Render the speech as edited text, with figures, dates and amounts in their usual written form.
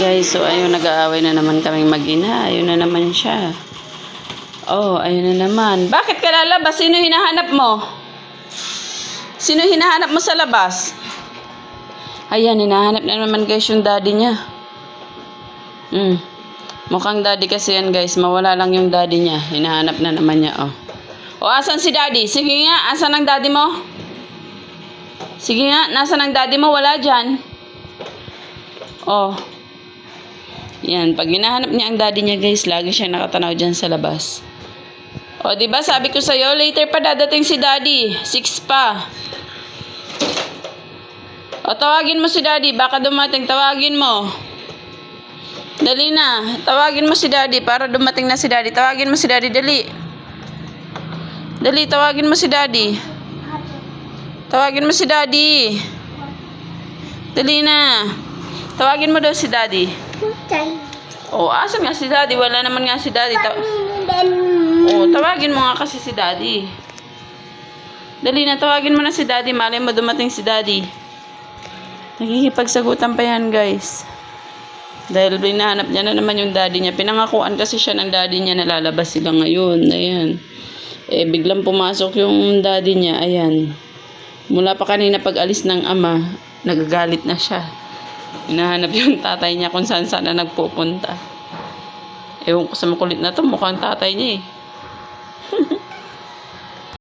guys, so ayun, nag-aaway na naman kaming mag-ina. Ayun na naman siya. Oh, ayun na naman. Bakit ka lalabas? Sino hinahanap mo? Sino hinahanap mo sa labas? Ayan, hinahanap na naman guys yung daddy niya. Mukhang daddy kasi yan guys. Mawala lang yung daddy niya. Hinahanap na naman niya, oh. O, asan si daddy? Sige nga, asan ang daddy mo? Sige nga, nasan ang daddy mo? Wala dyan. Oh. Yan, pag hinahanap niya ang daddy niya guys, lagi siya nakatanaw dyan sa labas. O, diba sabi ko sa'yo, later pa dadating si daddy. 6 pa. O, tawagin mo si daddy. Baka dumating, tawagin mo. Dali na. Tawagin mo si daddy para dumating na si daddy. Tawagin mo si daddy, dali. Dali, tawagin mo si daddy. Tawagin mo si daddy. Dali na. Tawagin mo daw si daddy. Oh, asan nga si daddy? Wala naman nga si daddy. Oh, tawagin mo nga kasi si daddy. Dali na, tawagin mo na si daddy. Malay mo dumating si daddy. Nagkikipagsagutan pa yan guys. Dahil binahanap niya na naman yung daddy niya. Pinangakuan kasi siya ng daddy niya na lalabas sila ngayon. Ayan. Eh, biglang pumasok yung daddy niya. Ayan. Mula pa kanina pag alis ng ama, nagagalit na siya. Hinahanap yung tatay niya kung saan na nagpupunta. Ewan ko sa makulit na to, mukhang tatay niya eh.